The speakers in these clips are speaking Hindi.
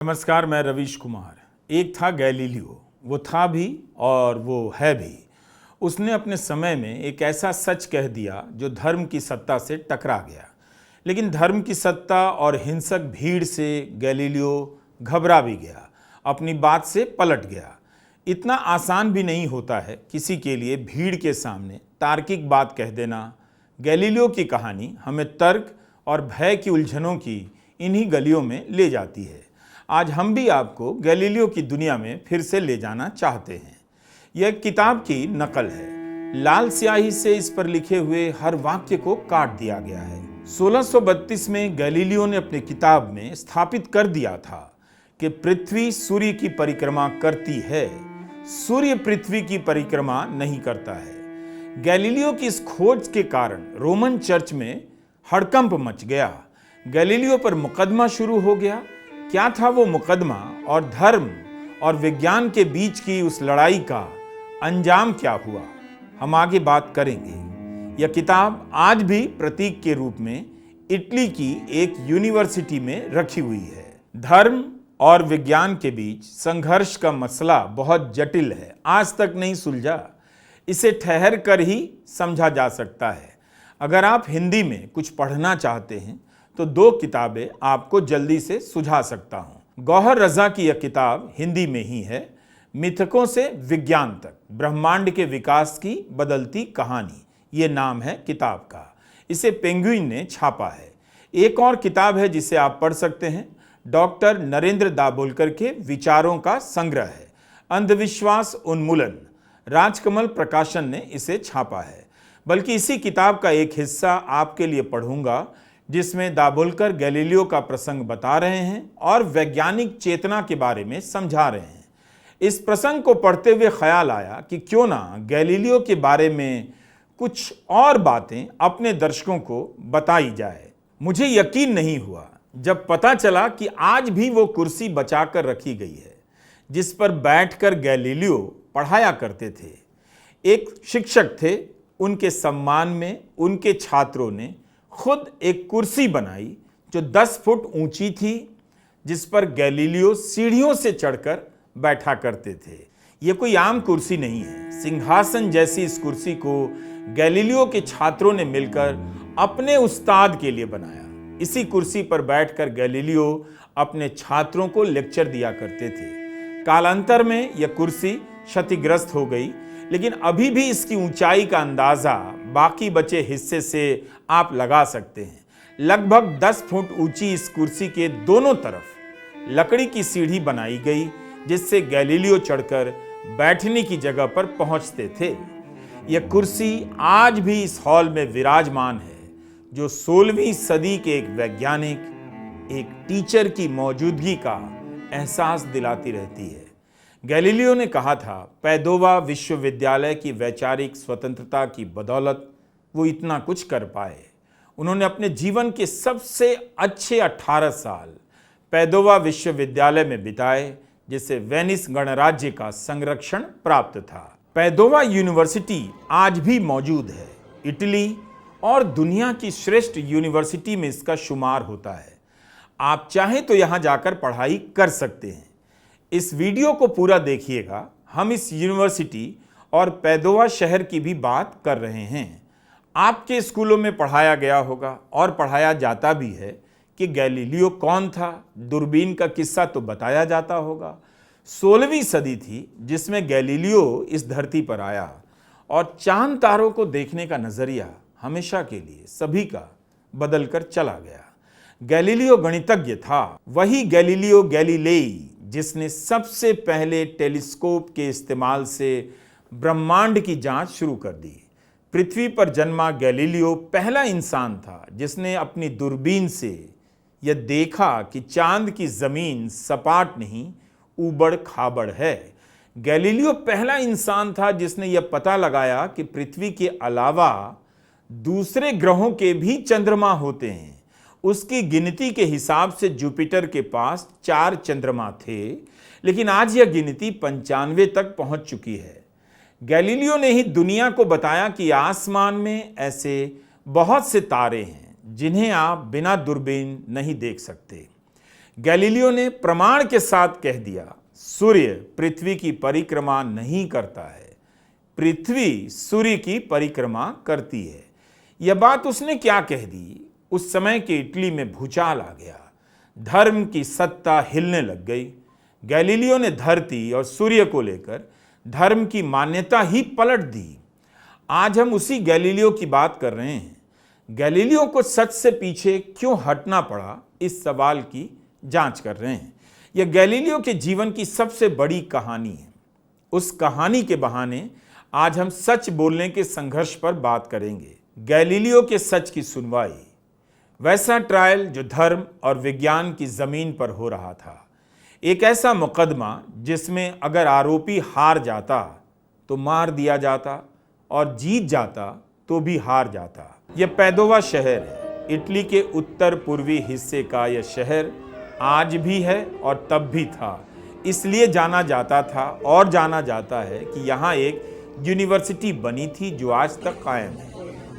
नमस्कार, मैं रवीश कुमार। एक था गैलीलियो, वो था भी और वो है भी। उसने अपने समय में एक ऐसा सच कह दिया जो धर्म की सत्ता से टकरा गया। लेकिन धर्म की सत्ता और हिंसक भीड़ से गैलीलियो घबरा भी गया, अपनी बात से पलट गया। इतना आसान भी नहीं होता है किसी के लिए भीड़ के सामने तार्किक बात कह देना। गैलीलियो की कहानी हमें तर्क और भय की उलझनों की इन्हीं गलियों में ले जाती है। आज हम भी आपको गैलीलियो की दुनिया में फिर से ले जाना चाहते हैं। यह एक किताब की नकल है। लाल स्याही से इस पर लिखे हुए हर वाक्य को काट दिया गया है। 1632 में गैलीलियो ने अपनी किताब में स्थापित कर दिया था कि पृथ्वी सूर्य की परिक्रमा करती है, सूर्य पृथ्वी की परिक्रमा नहीं करता है। गैलीलियो की इस खोज के कारण रोमन चर्च में हड़कंप मच गया। गैलीलियो पर मुकदमा शुरू हो गया। क्या था वो मुकदमा और धर्म और विज्ञान के बीच की उस लड़ाई का अंजाम क्या हुआ, हम आगे बात करेंगे। यह किताब आज भी प्रतीक के रूप में इटली की एक यूनिवर्सिटी में रखी हुई है। धर्म और विज्ञान के बीच संघर्ष का मसला बहुत जटिल है, आज तक नहीं सुलझा। इसे ठहर कर ही समझा जा सकता है। अगर आप हिंदी में कुछ पढ़ना चाहते हैं तो दो किताबें आपको जल्दी से सुझा सकता हूं। गौहर रजा की यह किताब हिंदी में ही है, मिथकों से विज्ञान तक, ब्रह्मांड के विकास की बदलती कहानी, ये नाम है किताब का। इसे पेंगुइन ने छापा है। एक और किताब है जिसे आप पढ़ सकते हैं, डॉक्टर नरेंद्र दाभोलकर के विचारों का संग्रह है, अंधविश्वास उन्मूलन। राजकमल प्रकाशन ने इसे छापा है। बल्कि इसी किताब का एक हिस्सा आपके लिए पढ़ूंगा जिसमें दाभोलकर गैलीलियो का प्रसंग बता रहे हैं और वैज्ञानिक चेतना के बारे में समझा रहे हैं। इस प्रसंग को पढ़ते हुए ख्याल आया कि क्यों ना गैलीलियो के बारे में कुछ और बातें अपने दर्शकों को बताई जाए। मुझे यकीन नहीं हुआ जब पता चला कि आज भी वो कुर्सी बचाकर रखी गई है जिस पर बैठकर गैलीलियो पढ़ाया करते थे। एक शिक्षक थे, उनके सम्मान में उनके छात्रों ने खुद एक कुर्सी बनाई जो 10 फुट ऊंची थी, जिस पर गैलीलियो सीढ़ियों से चढ़कर बैठा करते थे। यह कोई आम कुर्सी नहीं है, सिंहासन जैसी इस कुर्सी को गैलीलियो के छात्रों ने मिलकर अपने उस्ताद के लिए बनाया। इसी कुर्सी पर बैठकर गैलीलियो अपने छात्रों को लेक्चर दिया करते थे। कालांतर में यह कुर्सी क्षतिग्रस्त हो गई, लेकिन अभी भी इसकी ऊंचाई का अंदाजा बाकी बचे हिस्से से आप लगा सकते हैं। लगभग 10 फुट ऊंची इस कुर्सी के दोनों तरफ लकड़ी की सीढ़ी बनाई गई जिससे गैलीलियो चढ़कर बैठने की जगह पर पहुंचते थे। यह कुर्सी आज भी इस हॉल में विराजमान है, जो 16वीं सदी के एक वैज्ञानिक, एक टीचर की मौजूदगी का एहसास दिलाती रहती है। गैलीलियो ने कहा था, पैदोवा विश्वविद्यालय की वैचारिक स्वतंत्रता की बदौलत वो इतना कुछ कर पाए। उन्होंने अपने जीवन के सबसे अच्छे 18 साल पैदोवा विश्वविद्यालय में बिताए, जिसे वेनिस गणराज्य का संरक्षण प्राप्त था। पैदोवा यूनिवर्सिटी आज भी मौजूद है। इटली और दुनिया की श्रेष्ठ यूनिवर्सिटी में इसका शुमार होता है। आप चाहें तो यहां जाकर पढ़ाई कर सकते हैं। इस वीडियो को पूरा देखिएगा। हम इस यूनिवर्सिटी और पैदोवा शहर की भी बात कर रहे हैं। आपके स्कूलों में पढ़ाया गया होगा और पढ़ाया जाता भी है कि गैलीलियो कौन था। दूरबीन का किस्सा तो बताया जाता होगा। 16वीं सदी थी जिसमें गैलीलियो इस धरती पर आया और चांद तारों को देखने का नजरिया हमेशा के लिए सभी का बदलकर चला गया। गैलीलियो गणितज्ञ था, वही गैलीलियो गैलीलेई जिसने सबसे पहले टेलीस्कोप के इस्तेमाल से ब्रह्मांड की जांच शुरू कर दी। पृथ्वी पर जन्मा गैलीलियो पहला इंसान था जिसने अपनी दूरबीन से यह देखा कि चांद की जमीन सपाट नहीं, ऊबड़ खाबड़ है। गैलीलियो पहला इंसान था जिसने यह पता लगाया कि पृथ्वी के अलावा दूसरे ग्रहों के भी चंद्रमा होते हैं। उसकी गिनती के हिसाब से जुपिटर के पास 4 चंद्रमा थे, लेकिन आज यह गिनती 95 तक पहुंच चुकी है। गैलीलियो ने ही दुनिया को बताया कि आसमान में ऐसे बहुत से तारे हैं जिन्हें आप बिना दूरबीन नहीं देख सकते। गैलीलियो ने प्रमाण के साथ कह दिया, सूर्य पृथ्वी की परिक्रमा नहीं करता है, पृथ्वी सूर्य की परिक्रमा करती है। यह बात उसने क्या कह दी? उस समय के इटली में भूचाल आ गया, धर्म की सत्ता हिलने लग गई। गैलीलियो ने धरती और सूर्य को लेकर धर्म की मान्यता ही पलट दी। आज हम उसी गैलीलियो की बात कर रहे हैं। गैलीलियो को सच से पीछे क्यों हटना पड़ा, इस सवाल की जांच कर रहे हैं। यह गैलीलियो के जीवन की सबसे बड़ी कहानी है। उस कहानी के बहाने आज हम सच बोलने के संघर्ष पर बात करेंगे। गैलीलियो के सच की सुनवाई, वैसा ट्रायल जो धर्म और विज्ञान की जमीन पर हो रहा था। एक ऐसा मुकदमा जिसमें अगर आरोपी हार जाता तो मार दिया जाता और जीत जाता तो भी हार जाता। यह पैदोवा शहर है, इटली के उत्तर पूर्वी हिस्से का यह शहर आज भी है और तब भी था। इसलिए जाना जाता था और जाना जाता है कि यहाँ एक यूनिवर्सिटी बनी थी जो आज तक कायम है।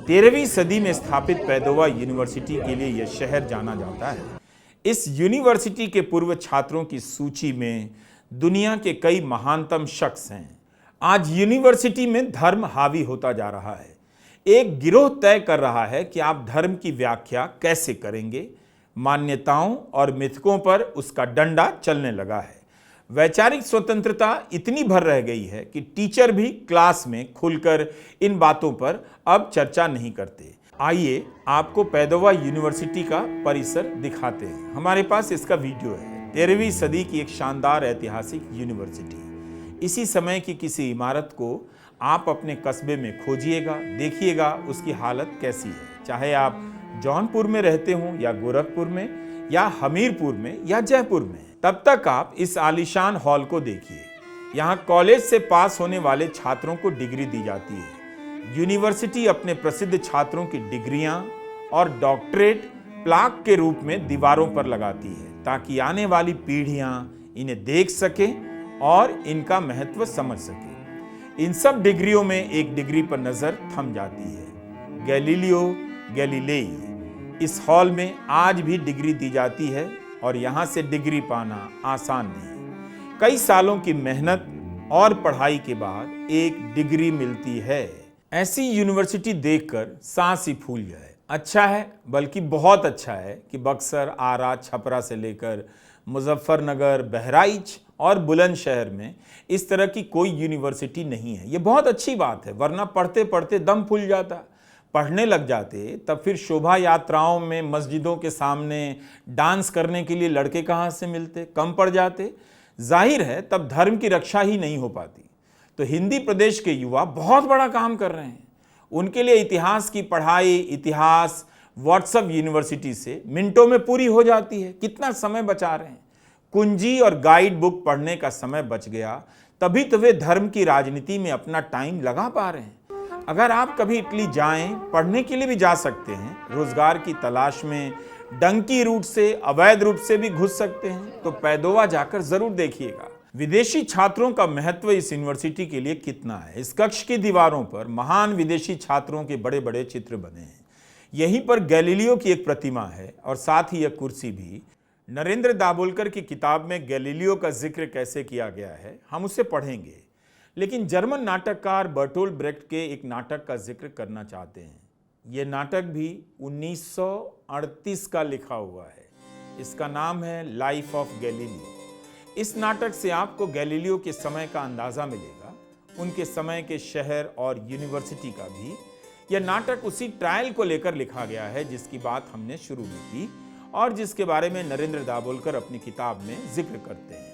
13वीं सदी में स्थापित पैदोवा यूनिवर्सिटी के लिए यह शहर जाना जाता है। इस यूनिवर्सिटी के पूर्व छात्रों की सूची में दुनिया के कई महानतम शख्स हैं। आज यूनिवर्सिटी में धर्म हावी होता जा रहा है। एक गिरोह तय कर रहा है कि आप धर्म की व्याख्या कैसे करेंगे। मान्यताओं और मिथकों पर उसका डंडा चलने लगा है। वैचारिक स्वतंत्रता इतनी भर रह गई है कि टीचर भी क्लास में खुलकर इन बातों पर अब चर्चा नहीं करते। आइए आपको पैदोवा यूनिवर्सिटी का परिसर दिखाते हैं। हमारे पास इसका वीडियो है। 13वीं सदी की एक शानदार ऐतिहासिक यूनिवर्सिटी। इसी समय की किसी इमारत को आप अपने कस्बे में खोजिएगा, देखिएगा उसकी हालत कैसी है। चाहे आप जौनपुर में रहते हों या गोरखपुर में या हमीरपुर में या जयपुर में, तब तक आप इस आलीशान हॉल को देखिए। यहाँ कॉलेज से पास होने वाले छात्रों को डिग्री दी जाती है। यूनिवर्सिटी अपने प्रसिद्ध छात्रों की डिग्रियां और डॉक्टरेट प्लाक के रूप में दीवारों पर लगाती है ताकि आने वाली पीढ़ियां इन्हें देख सकें और इनका महत्व समझ सकें। इन सब डिग्रियों में एक डिग्री पर नजर थम जाती है, गैलीलियो गैलीलेई। इस हॉल में आज भी डिग्री दी जाती है और यहाँ से डिग्री पाना आसान नहीं। कई सालों की मेहनत और पढ़ाई के बाद एक डिग्री मिलती है। ऐसी यूनिवर्सिटी देखकर सांस ही फूल जाए। अच्छा है, बल्कि बहुत अच्छा है कि बक्सर, आरा, छपरा से लेकर मुजफ्फरनगर, बहराइच और बुलंदशहर में इस तरह की कोई यूनिवर्सिटी नहीं है। ये बहुत अच्छी बात है, वरना पढ़ते पढ़ते दम फूल जाता। पढ़ने लग जाते तब फिर शोभा यात्राओं में मस्जिदों के सामने डांस करने के लिए लड़के कहाँ से मिलते, कम पड़ जाते। जाहिर है तब धर्म की रक्षा ही नहीं हो पाती। तो हिंदी प्रदेश के युवा बहुत बड़ा काम कर रहे हैं। उनके लिए इतिहास की पढ़ाई, इतिहास व्हाट्सएप यूनिवर्सिटी से मिनटों में पूरी हो जाती है। कितना समय बचा रहे हैं। कुंजी और गाइड बुक पढ़ने का समय बच गया, तभी तो वे धर्म की राजनीति में अपना टाइम लगा पा रहे हैं। अगर आप कभी इटली जाएं, पढ़ने के लिए भी जा सकते हैं। रोजगार की तलाश में डंकी रूट से, अवैध रूप से भी घुस सकते हैं, तो पैदोवा जाकर जरूर देखिएगा। विदेशी छात्रों का महत्व इस यूनिवर्सिटी के लिए कितना है। इस कक्ष की दीवारों पर महान विदेशी छात्रों के बड़े बड़े चित्र बने हैं। यहीं पर गैलीलियो की एक प्रतिमा है और साथ ही यह कुर्सी भी। नरेंद्र दाभोलकर की किताब में गैलीलियो का जिक्र कैसे किया गया है, हम उसे पढ़ेंगे। लेकिन जर्मन नाटककार बर्टोल्ट ब्रेख्ट के एक नाटक का जिक्र करना चाहते हैं। यह नाटक भी 1938 का लिखा हुआ है। इसका नाम है लाइफ ऑफ गैलीलियो। इस नाटक से आपको गैलीलियो के समय का अंदाजा मिलेगा, उनके समय के शहर और यूनिवर्सिटी का भी। यह नाटक उसी ट्रायल को लेकर लिखा गया है जिसकी बात हमने शुरू में की और जिसके बारे में नरेंद्र दाभोलकर अपनी किताब में जिक्र करते हैं।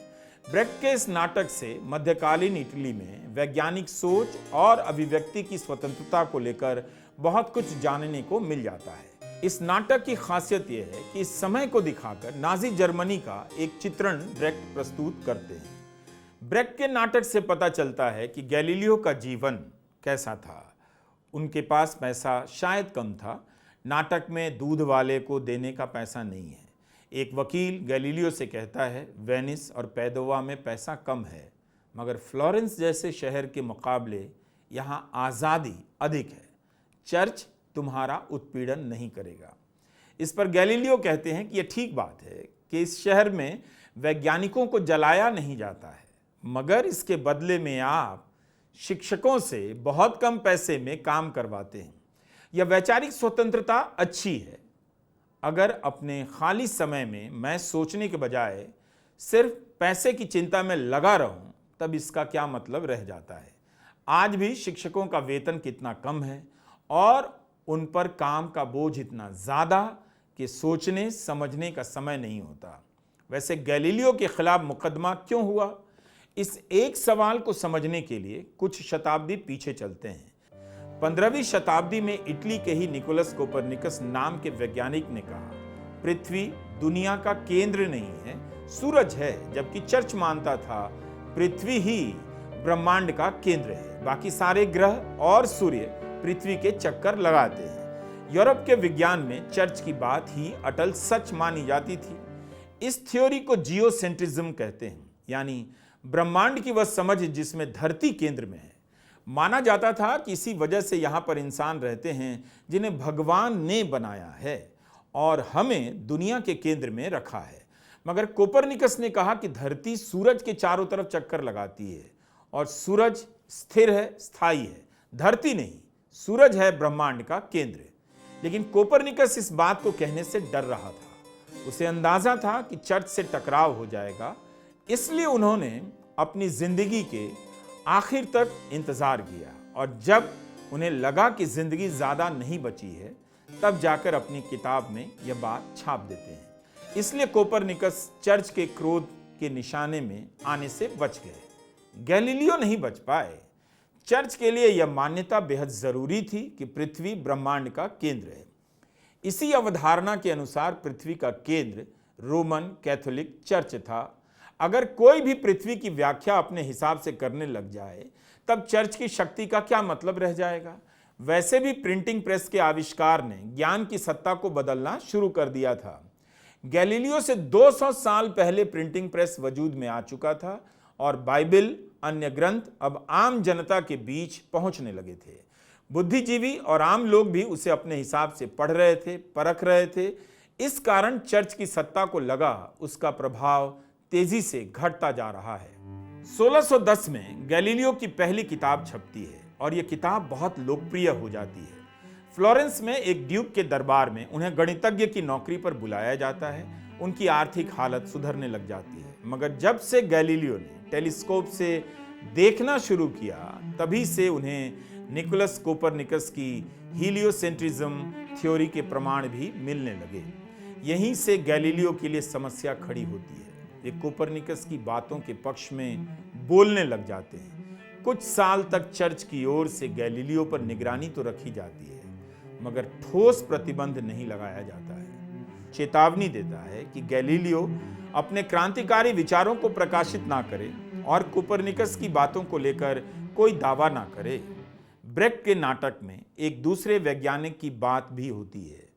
ब्रेख्ट के इस नाटक से मध्यकालीन इटली में वैज्ञानिक सोच और अभिव्यक्ति की स्वतंत्रता को लेकर बहुत कुछ जानने को मिल जाता है। इस नाटक की खासियत यह है कि इस समय को दिखाकर नाजी जर्मनी का एक चित्रण ब्रेख्ट प्रस्तुत करते हैं। ब्रेख्ट के नाटक से पता चलता है कि गैलीलियो का जीवन कैसा था। उनके पास पैसा शायद कम था। नाटक में दूध वाले को देने का पैसा नहीं है। एक वकील गैलीलियो से कहता है, वेनिस और पैदोवा में पैसा कम है, मगर फ्लोरेंस जैसे शहर के मुकाबले यहाँ आज़ादी अधिक है। चर्च तुम्हारा उत्पीड़न नहीं करेगा। इस पर गैलीलियो कहते हैं कि यह ठीक बात है, कि इस शहर में वैज्ञानिकों को जलाया नहीं जाता है, मगर इसके बदले में आप शिक्षकों से बहुत कम पैसे में काम करवाते हैं। यह वैचारिक स्वतंत्रता अच्छी है, अगर अपने खाली समय में मैं सोचने के बजाय सिर्फ पैसे की चिंता में लगा रहूं, तब इसका क्या मतलब रह जाता है। आज भी शिक्षकों का वेतन कितना कम है और उन पर काम का बोझ इतना ज़्यादा कि सोचने समझने का समय नहीं होता। वैसे गैलीलियो के खिलाफ मुकदमा क्यों हुआ, इस एक सवाल को समझने के लिए कुछ शताब्दी पीछे चलते हैं। 15वीं शताब्दी में इटली के ही निकोलस कोपरनिकस नाम के वैज्ञानिक ने कहा, पृथ्वी दुनिया का केंद्र नहीं है, सूरज है। जबकि चर्च मानता था पृथ्वी ही ब्रह्मांड का केंद्र है, बाकी सारे ग्रह और सूर्य पृथ्वी के चक्कर लगाते हैं। यूरोप के विज्ञान में चर्च की बात ही अटल सच मानी जाती थी। इस थ्योरी को जियोसेंट्रिज्म कहते हैं, यानी ब्रह्मांड की वह समझ जिसमें धरती केंद्र में है। माना जाता था कि इसी वजह से यहाँ पर इंसान रहते हैं जिन्हें भगवान ने बनाया है और हमें दुनिया के केंद्र में रखा है। मगर कोपरनिकस ने कहा कि धरती सूरज के चारों तरफ चक्कर लगाती है और सूरज स्थिर है, स्थायी है, धरती नहीं। सूरज है ब्रह्मांड का केंद्र। लेकिन कोपरनिकस इस बात को कहने से डर रहा था। उसे अंदाजा था कि चर्च से टकराव हो जाएगा, इसलिए उन्होंने अपनी जिंदगी के आखिर तक इंतजार किया और जब उन्हें लगा कि जिंदगी ज्यादा नहीं बची है, तब जाकर अपनी किताब में यह बात छाप देते हैं। इसलिए कोपरनिकस चर्च के क्रोध के निशाने में आने से बच गए। गैलीलियो नहीं बच पाए। चर्च के लिए यह मान्यता बेहद जरूरी थी कि पृथ्वी ब्रह्मांड का केंद्र है। इसी अवधारणा के अनुसार पृथ्वी का केंद्र रोमन कैथोलिक चर्च था। अगर कोई भी पृथ्वी की व्याख्या अपने हिसाब से करने लग जाए, तब चर्च की शक्ति का क्या मतलब रह जाएगा। वैसे भी प्रिंटिंग प्रेस के आविष्कार ने ज्ञान की सत्ता को बदलना शुरू कर दिया था। गैलीलियो से 200 साल पहले प्रिंटिंग प्रेस वजूद में आ चुका था और बाइबल, अन्य ग्रंथ अब आम जनता के बीच पहुंचने लगे थे। बुद्धिजीवी और आम लोग भी उसे अपने हिसाब से पढ़ रहे थे, परख रहे थे। इस कारण चर्च की सत्ता को लगा उसका प्रभाव तेजी से घटता जा रहा है। 1610 में गैलीलियो की पहली किताब छपती है और यह किताब बहुत लोकप्रिय हो जाती है। फ्लोरेंस में एक ड्यूक के दरबार में उन्हें गणितज्ञ की नौकरी पर बुलाया जाता है। उनकी आर्थिक हालत सुधरने लग जाती है, मगर जब से गैलीलियो ने टेलीस्कोप से देखना शुरू किया, तभी से उन्हें निकोलस कोपरनिकस की हीलियोसेंट्रिज्म थ्योरी के प्रमाण भी मिलने लगे। यहीं से गैलीलियो के लिए समस्या खड़ी होती है। वे कोपरनिकस की बातों के पक्ष में बोलने लग जाते हैं। कुछ साल तक चर्च की ओर से गैलीलियो पर निगरानी तो रखी जाती है, मगर ठोस प्रतिबंध नहीं लगाया जाता है। चेतावनी देता है कि गैलीलियो अपने क्रांतिकारी विचारों को प्रकाशित ना करे और कोपरनिकस की बातों को लेकर कोई दावा ना करे। ब्रेक के नाटक में एक दूसरे वैज्ञानिक की बात भी होती है,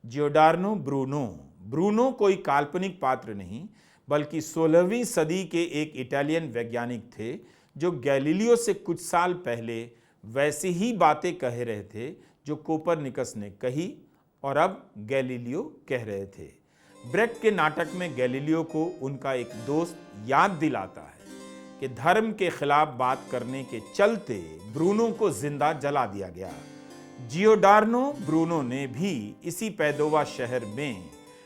जियोडार्नो ब्रूनो। ब्रूनो कोई काल्पनिक पात्र नहीं, बल्कि 16वीं सदी के एक इटालियन वैज्ञानिक थे जो गैलीलियो से कुछ साल पहले वैसी ही बातें कह रहे थे जो कोपरनिकस ने कही और अब गैलीलियो कह रहे थे। ब्रेक के नाटक में गैलीलियो को उनका एक दोस्त याद दिलाता है कि धर्म के खिलाफ बात करने के चलते ब्रूनो को जिंदा जला दिया गया। जियोडार्नो ब्रूनो ने भी इसी पैदोवा शहर में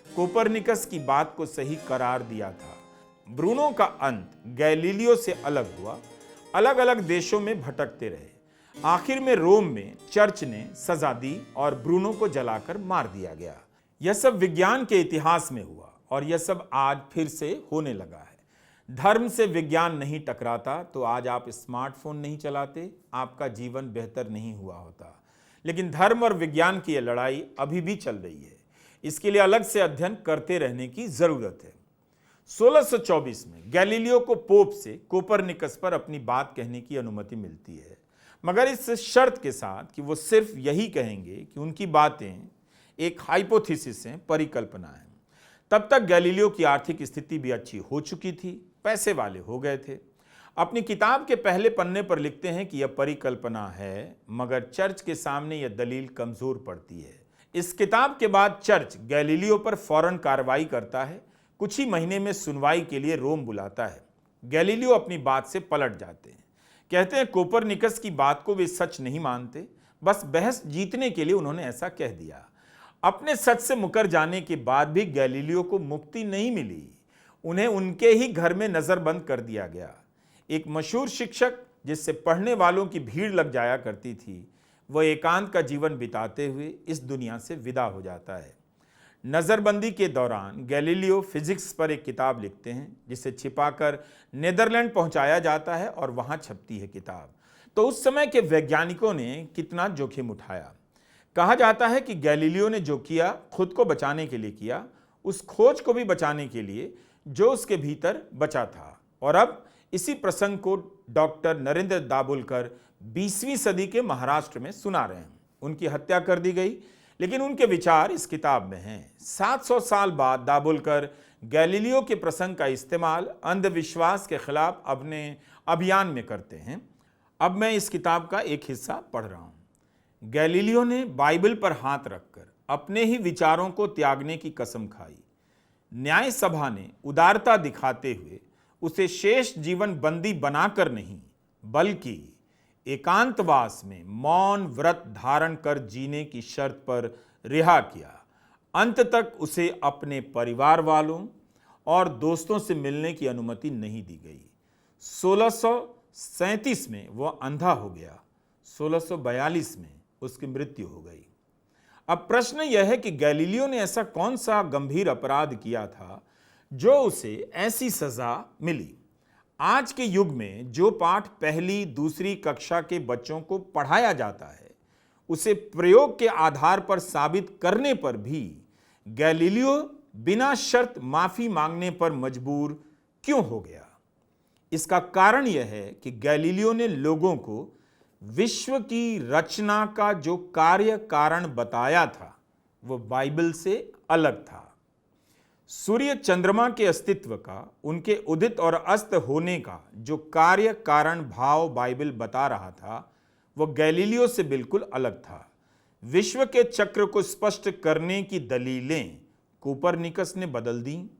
कोपरनिकस की बात को सही करार दिया था। ब्रूनो का अंत गैलीलियो से अलग हुआ, अलग अलग देशों में भटकते रहे। आखिर में रोम में चर्च ने सजा दी और ब्रूनो को जलाकर मार दिया गया। यह सब विज्ञान के इतिहास में हुआ और यह सब आज फिर से होने लगा है। धर्म से विज्ञान नहीं टकराता तो आज आप स्मार्टफोन नहीं चलाते, आपका जीवन बेहतर नहीं हुआ होता। लेकिन धर्म और विज्ञान की यह लड़ाई अभी भी चल रही है। इसके लिए अलग से अध्ययन करते रहने की जरूरत है। 1624 में गैलीलियो को पोप से कोपरनिकस पर अपनी बात कहने की अनुमति मिलती है, मगर इस शर्त के साथ कि वो सिर्फ यही कहेंगे कि उनकी बातें एक हाइपोथेसिस हैं, परिकल्पना है। तब तक गैलीलियो की आर्थिक स्थिति भी अच्छी हो चुकी थी, पैसे वाले हो गए थे। अपनी किताब के पहले पन्ने पर लिखते हैं कि यह परिकल्पना है, मगर चर्च के सामने यह दलील कमजोर पड़ती है। इस किताब के बाद चर्च गैलीलियो पर फौरन कार्रवाई करता है। कुछ ही महीने में सुनवाई के लिए रोम बुलाता है। गैलीलियो अपनी बात से पलट जाते हैं। कहते हैं कोपरनिकस की बात को वे सच नहीं मानते, बस बहस जीतने के लिए उन्होंने ऐसा कह दिया। अपने सच से मुकर जाने के बाद भी गैलीलियो को मुक्ति नहीं मिली। उन्हें उनके ही घर में नजरबंद कर दिया गया। एक मशहूर शिक्षक जिससे पढ़ने वालों की भीड़ लग जाया करती थी, वह एकांत का जीवन बिताते हुए इस दुनिया से विदा हो जाता है। नजरबंदी के दौरान गैलीलियो फिजिक्स पर एक किताब लिखते हैं, जिसे छिपाकर नीदरलैंड पहुंचाया जाता है और वहां छपती है किताब। तो उस समय के वैज्ञानिकों ने कितना जोखिम उठाया। कहा जाता है कि गैलीलियो ने जो किया खुद को बचाने के लिए किया, उस खोज को भी बचाने के लिए जो उसके भीतर बचा था। और अब इसी प्रसंग को डॉक्टर नरेंद्र दाभोलकर 20वीं सदी के महाराष्ट्र में सुना रहे हैं। उनकी हत्या कर दी गई, लेकिन उनके विचार इस किताब में हैं। 700 साल बाद दाभोलकर गैलीलियो के प्रसंग का इस्तेमाल अंधविश्वास के खिलाफ अपने अभियान में करते हैं। अब मैं इस किताब का एक हिस्सा पढ़ रहा हूं। गैलीलियो ने बाइबल पर हाथ रखकर अपने ही विचारों को त्यागने की कसम खाई। न्याय सभा ने उदारता दिखाते हुए उसे शेष जीवन बंदी बनाकर नहीं, बल्कि एकांतवास में मौन व्रत धारण कर जीने की शर्त पर रिहा किया। अंत तक उसे अपने परिवार वालों और दोस्तों से मिलने की अनुमति नहीं दी गई। 1637 में वह अंधा हो गया। 1642 में उसकी मृत्यु हो गई। अब प्रश्न यह है कि गैलीलियो ने ऐसा कौन सा गंभीर अपराध किया था जो उसे ऐसी सजा मिली। आज के युग में जो पाठ पहली दूसरी कक्षा के बच्चों को पढ़ाया जाता है, उसे प्रयोग के आधार पर साबित करने पर भी गैलीलियो बिना शर्त माफी मांगने पर मजबूर क्यों हो गया। इसका कारण यह है कि गैलीलियो ने लोगों को विश्व की रचना का जो कार्य कारण बताया था, वो बाइबल से अलग था। सूर्य चंद्रमा के अस्तित्व का, उनके उदित और अस्त होने का जो कार्य कारण भाव बाइबल बता रहा था, वह गैलीलियो से बिल्कुल अलग था। विश्व के चक्र को स्पष्ट करने की दलीलें कोपरनिकस ने बदल दी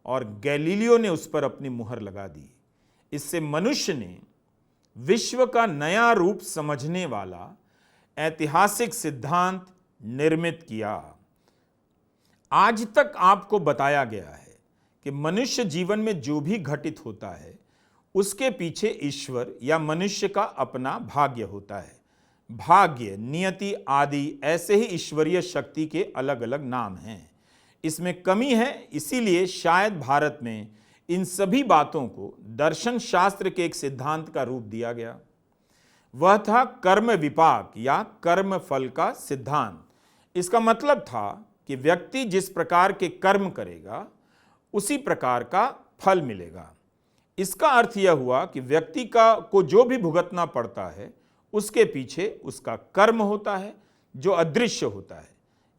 और गैलीलियो ने उस पर अपनी मुहर लगा दी। इससे मनुष्य ने विश्व का नया रूप समझने वाला ऐतिहासिक सिद्धांत निर्मित किया। आज तक आपको बताया गया है कि मनुष्य जीवन में जो भी घटित होता है, उसके पीछे ईश्वर या मनुष्य का अपना भाग्य होता है। भाग्य, नियति आदि ऐसे ही ईश्वरीय शक्ति के अलग अलग नाम हैं। इसमें कमी है, इसीलिए शायद भारत में इन सभी बातों को दर्शन शास्त्र के एक सिद्धांत का रूप दिया गया। वह था कर्म विपाक या कर्म फल का सिद्धांत। इसका मतलब था कि व्यक्ति जिस प्रकार के कर्म करेगा, उसी प्रकार का फल मिलेगा। इसका अर्थ यह हुआ कि व्यक्ति को जो भी भुगतना पड़ता है, उसके पीछे उसका कर्म होता है जो अदृश्य होता है।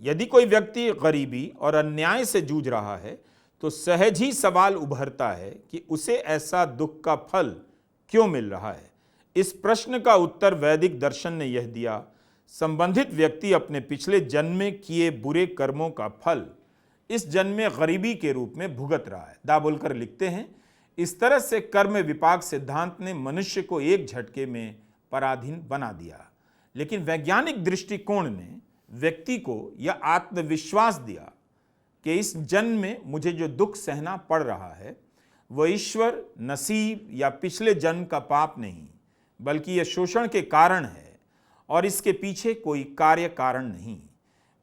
यदि कोई व्यक्ति गरीबी और अन्याय से जूझ रहा है, तो सहज ही सवाल उभरता है कि उसे ऐसा दुख का फल क्यों मिल रहा है। इस प्रश्न का उत्तर वैदिक दर्शन ने यह दिया, संबंधित व्यक्ति अपने पिछले जन्म में किए बुरे कर्मों का फल इस जन्म में गरीबी के रूप में भुगत रहा है। दाभोलकर लिखते हैं, इस तरह से कर्म विपाक सिद्धांत ने मनुष्य को एक झटके में पराधीन बना दिया। लेकिन वैज्ञानिक दृष्टिकोण ने व्यक्ति को यह आत्मविश्वास दिया कि इस जन्म में मुझे जो दुख सहना पड़ रहा है, वह ईश्वर, नसीब या पिछले जन्म का पाप नहीं, बल्कि यह शोषण के कारण है और इसके पीछे कोई कार्य कारण नहीं।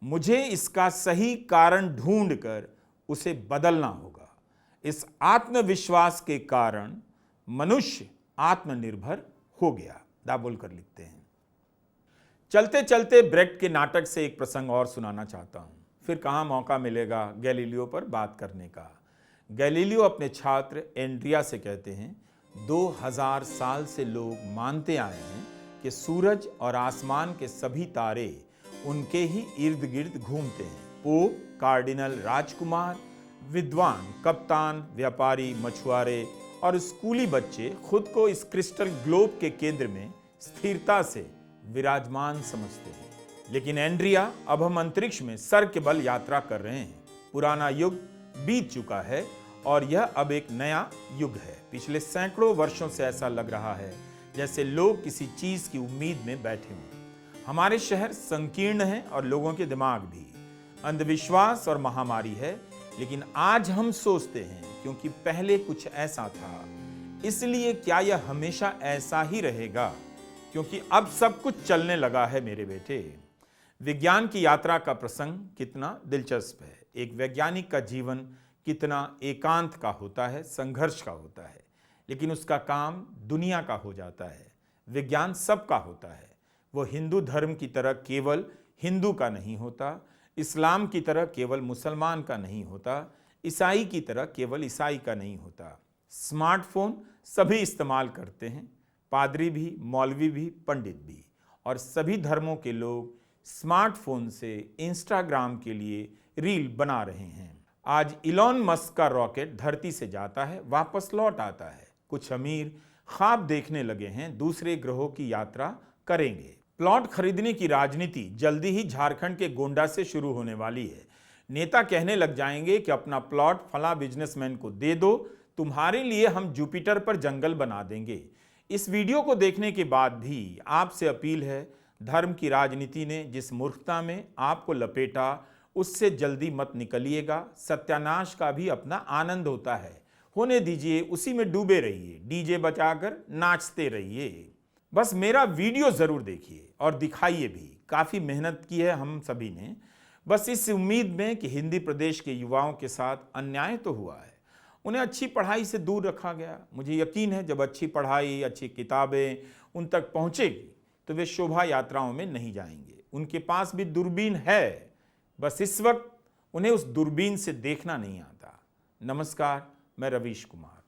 मुझे इसका सही कारण ढूंढकर उसे बदलना होगा। इस आत्मविश्वास के कारण मनुष्य आत्मनिर्भर हो गया। दाभोलकर लिखते हैं। चलते चलते ब्रेक्ट के नाटक से एक प्रसंग और सुनाना चाहता हूं, फिर कहाँ मौका मिलेगा गैलीलियो पर बात करने का। गैलीलियो अपने छात्र एंड्रिया से कहते हैं, 2000 साल से लोग मानते आए हैं कि सूरज और आसमान के सभी तारे उनके ही इर्द गिर्द घूमते हैं। पोप, कार्डिनल, राजकुमार, विद्वान, कप्तान, व्यापारी, मछुआरे और स्कूली बच्चे खुद को इस क्रिस्टल ग्लोब के केंद्र में स्थिरता से विराजमान समझते हैं। लेकिन एंड्रिया, अब हम अंतरिक्ष में सर के बल यात्रा कर रहे हैं। पुराना युग बीत चुका है और यह अब एक नया युग है। पिछले सैकड़ों वर्षों से ऐसा लग रहा है जैसे लोग किसी चीज की उम्मीद में बैठे हों। हमारे शहर संकीर्ण हैं और लोगों के दिमाग भी। अंधविश्वास और महामारी है, लेकिन आज हम सोचते हैं क्योंकि पहले कुछ ऐसा था, इसलिए क्या यह हमेशा ऐसा ही रहेगा? क्योंकि अब सब कुछ चलने लगा है मेरे बेटे। विज्ञान की यात्रा का प्रसंग कितना दिलचस्प है। एक वैज्ञानिक का जीवन कितना एकांत का होता है, संघर्ष का होता है, लेकिन उसका काम दुनिया का हो जाता है। विज्ञान सबका होता है। वो हिंदू धर्म की तरह केवल हिंदू का नहीं होता, इस्लाम की तरह केवल मुसलमान का नहीं होता, ईसाई की तरह केवल ईसाई का नहीं होता। स्मार्टफोन सभी इस्तेमाल करते हैं, पादरी भी, मौलवी भी, पंडित भी, और सभी धर्मों के लोग स्मार्टफोन से इंस्टाग्राम के लिए रील बना रहे हैं। आज इलॉन मस्क का रॉकेट धरती से जाता है, वापस लौट आता है। कुछ अमीर ख्वाब देखने लगे हैं, दूसरे ग्रहों की यात्रा करेंगे। प्लॉट खरीदने की राजनीति जल्दी ही झारखंड के गोंडा से शुरू होने वाली है। नेता कहने लग जाएंगे कि अपना प्लॉट फला बिजनेसमैन को दे दो, तुम्हारे लिए हम जुपिटर पर जंगल बना देंगे। इस वीडियो को देखने के बाद भी आपसे अपील है, धर्म की राजनीति ने जिस मूर्खता में आपको लपेटा, उससे जल्दी मत निकलिएगा। सत्यानाश का भी अपना आनंद होता है, होने दीजिए, उसी में डूबे रहिए, डीजे बजाकर नाचते रहिए। बस मेरा वीडियो जरूर देखिए और दिखाइए भी। काफी मेहनत की है हम सभी ने, बस इस उम्मीद में कि हिंदी प्रदेश के युवाओं के साथ अन्याय तो हुआ है, उन्हें अच्छी पढ़ाई से दूर रखा गया। मुझे यकीन है जब अच्छी पढ़ाई, अच्छी किताबें उन तक पहुंचेगी तो वे शोभा यात्राओं में नहीं जाएंगे। उनके पास भी दूरबीन है, बस इस वक्त उन्हें उस दूरबीन से देखना नहीं आता। नमस्कार, मैं रवीश कुमार।